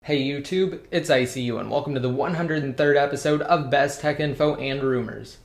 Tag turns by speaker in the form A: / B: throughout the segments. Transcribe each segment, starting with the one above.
A: Hey YouTube, it's ICU and welcome to the 103rd episode of Best Tech Info and Rumors.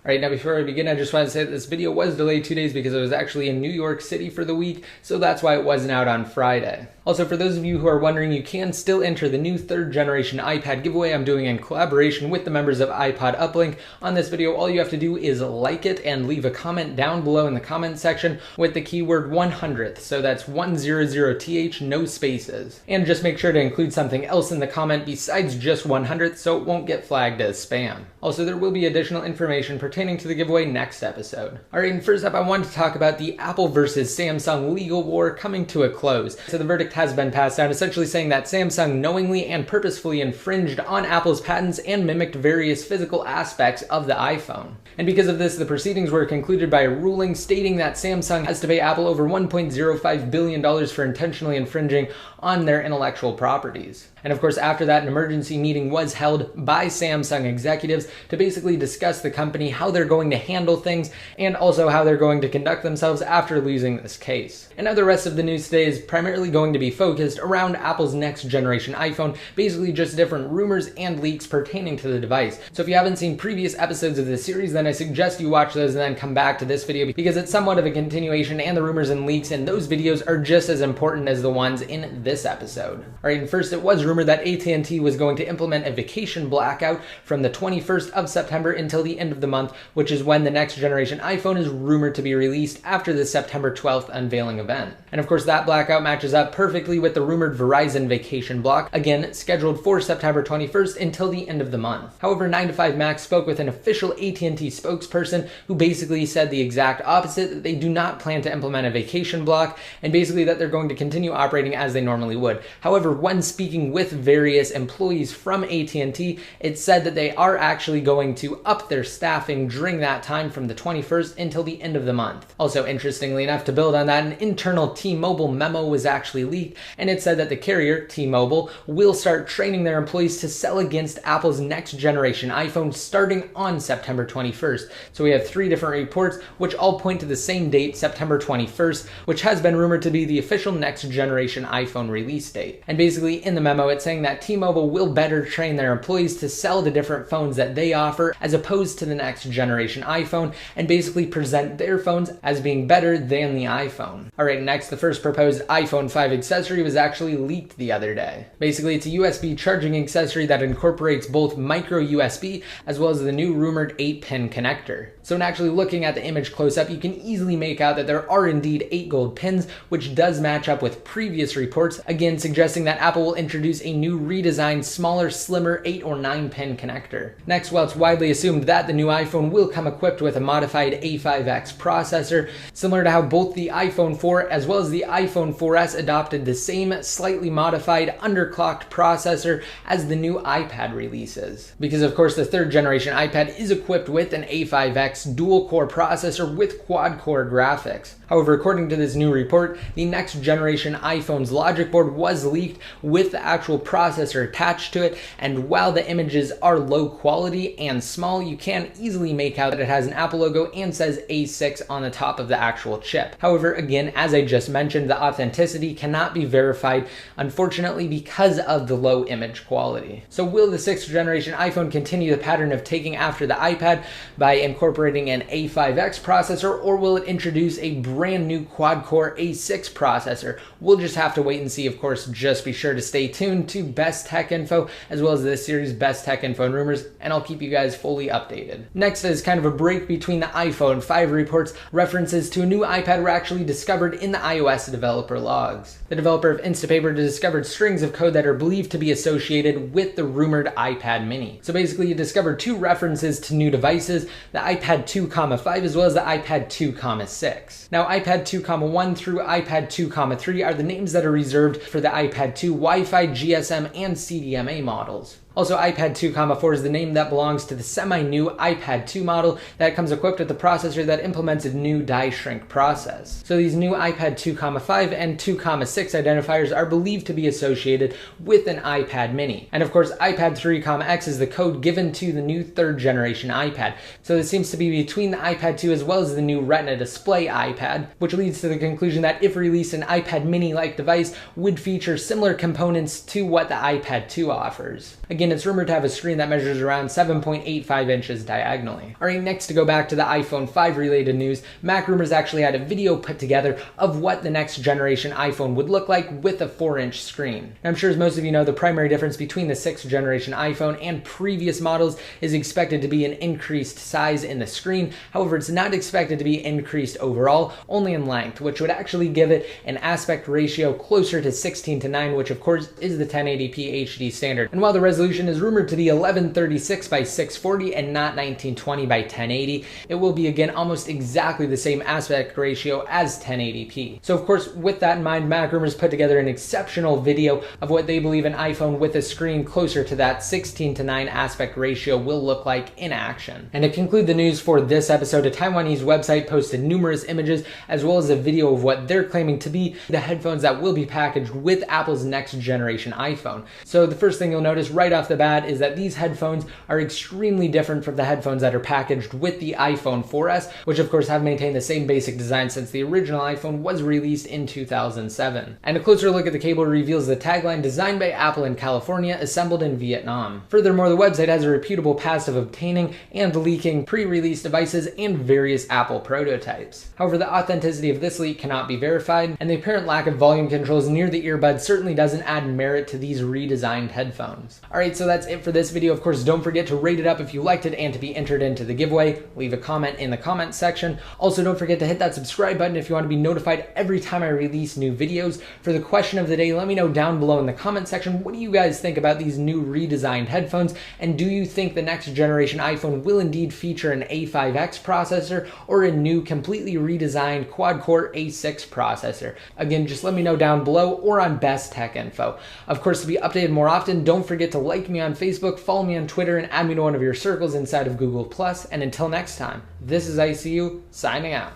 A: Alright, now before I begin, I just want to say that this video was delayed 2 days because I was actually in New York City for the week, so that's why it wasn't out on Friday. Also, for those of you who are wondering, you can still enter the new 3rd generation iPad giveaway I'm doing in collaboration with the members of iPod Uplink. On this video, all you have to do is like it and leave a comment down below in the comment section with the keyword 100th, so that's 100th, no spaces. And just make sure to include something else in the comment besides just 100th so it won't get flagged as spam. Also, there will be additional information pertaining to the giveaway next episode. Alright, and first up I wanted to talk about the Apple versus Samsung legal war coming to a close. So the verdict has been passed down, essentially saying that Samsung knowingly and purposefully infringed on Apple's patents and mimicked various physical aspects of the iPhone. And because of this, the proceedings were concluded by a ruling stating that Samsung has to pay Apple over $1.05 billion for intentionally infringing on their intellectual properties. And of course, after that, an emergency meeting was held by Samsung executives to basically discuss the company, how they're going to handle things, and also how they're going to conduct themselves after losing this case. And now the rest of the news today is primarily going to be focused around Apple's next generation iPhone, basically just different rumors and leaks pertaining to the device. So if you haven't seen previous episodes of this series, then I suggest you watch those and then come back to this video because it's somewhat of a continuation, and the rumors and leaks in those videos are just as important as the ones in this episode. Alright, and first, it was rumored that AT&T was going to implement a vacation blackout from the 21st of September until the end of the month, which is when the next generation iPhone is rumored to be released after the September 12th unveiling event. And of course, that blackout matches up perfectly with the rumored Verizon vacation block, again scheduled for September 21st until the end of the month. However, 9to5Mac spoke with an official AT&T spokesperson who basically said the exact opposite, that they do not plan to implement a vacation block, and basically that they're going to continue operating as they normally would. However, when speaking with various employees from AT&T, it said that they are actually going to up their staffing during that time from the 21st until the end of the month. Also, interestingly enough, to build on that, an internal T-Mobile memo was actually leaked, and it said that the carrier, T-Mobile, will start training their employees to sell against Apple's next generation iPhone starting on September 21st. So we have 3 different reports which all point to the same date, September 21st, which has been rumored to be the official next generation iPhone release date. And basically in the memo it's saying that T-Mobile will better train their employees to sell the different phones that they offer as opposed to the next generation iPhone, and basically present their phones as being better than the iPhone. Alright, next, the first proposed iPhone 5 accessory was actually leaked the other day. Basically, it's a USB charging accessory that incorporates both micro USB as well as the new rumored 8-pin connector. So in actually looking at the image close up, you can easily make out that there are indeed 8 gold pins, which does match up with previous reports, again suggesting that Apple will introduce a new redesigned, smaller, slimmer 8 or 9-pin connector. Next, while it's widely assumed that the new iPhone will come equipped with a modified A5X processor, similar to how both the iPhone 4 as well as the iPhone 4S adopted the same slightly modified underclocked processor as the new iPad releases. Because of course the 3rd generation iPad is equipped with an A5X dual-core processor with quad-core graphics. However, according to this new report, the next generation iPhone's logic board was leaked with the actual processor attached to it, and while the images are low quality and small, you can easily make out that it has an Apple logo and says A6 on the top of the actual chip. However, again, as I just mentioned, the authenticity cannot be verified, unfortunately, because of the low image quality. So will the 6th generation iPhone continue the pattern of taking after the iPad by incorporating an A5X processor, or will it introduce a brand new quad-core A6 processor? We'll just have to wait and see. Of course, just be sure to stay tuned to Best Tech Info as well as this series Best Tech Info and Rumors, and I'll keep you guys fully updated. Next is kind of a break between the iPhone 5 reports. References to a new iPad were actually discovered in the iOS developer logs. The developer of Instapaper discovered strings of code that are believed to be associated with the rumored iPad mini. So basically, you discovered 2 references to new devices, the iPad 2,5 as well as the iPad 2,6. Now, iPad 2,1 through iPad 2,3 are the names that are reserved for the iPad 2 Wi-Fi, GSM, and CDMA models. Also, iPad 2,4 is the name that belongs to the semi-new iPad 2 model that comes equipped with a processor that implements a new die shrink process. So these new iPad 2,5 and 2,6 identifiers are believed to be associated with an iPad mini. And of course, iPad 3,X is the code given to the new third generation iPad. So this seems to be between the iPad 2 as well as the new Retina display iPad, which leads to the conclusion that if released, an iPad mini-like device would feature similar components to what the iPad 2 offers. Again, it's rumored to have a screen that measures around 7.85 inches diagonally. Alright, next to go back to the iPhone 5 related news, Mac Rumors actually had a video put together of what the next generation iPhone would look like with a 4-inch screen. And I'm sure as most of you know, the primary difference between the 6th generation iPhone and previous models is expected to be an increased size in the screen. However, it's not expected to be increased overall, only in length, which would actually give it an aspect ratio closer to 16:9, which of course is the 1080p HD standard. And while the resolution is rumored to be 1136 by 640 and not 1920 by 1080, it will be again almost exactly the same aspect ratio as 1080p. So of course, with that in mind, Mac Rumors put together an exceptional video of what they believe an iPhone with a screen closer to that 16:9 aspect ratio will look like in action. And to conclude the news for this episode, a Taiwanese website posted numerous images as well as a video of what they're claiming to be the headphones that will be packaged with Apple's next generation iPhone. So the first thing you'll notice right off the bat is that these headphones are extremely different from the headphones that are packaged with the iPhone 4S, which of course have maintained the same basic design since the original iPhone was released in 2007. And a closer look at the cable reveals the tagline "Designed by Apple in California, assembled in Vietnam." Furthermore, the website has a reputable past of obtaining and leaking pre-release devices and various Apple prototypes. However, the authenticity of this leak cannot be verified, and the apparent lack of volume controls near the earbud certainly doesn't add merit to these redesigned headphones. Alright, so that's it for this video. Of course, don't forget to rate it up if you liked it and to be entered into the giveaway. Leave a comment in the comments section. Also, don't forget to hit that subscribe button if you want to be notified every time I release new videos. For the question of the day, let me know down below in the comment section, what do you guys think about these new redesigned headphones, and do you think the next generation iPhone will indeed feature an A5X processor or a new completely redesigned quad-core A6 processor? Again, just let me know down below or on Best Tech Info. Of course, to be updated more often, don't forget to like me on Facebook, follow me on Twitter, and add me to one of your circles inside of Google+. And until next time, this is ICU signing out.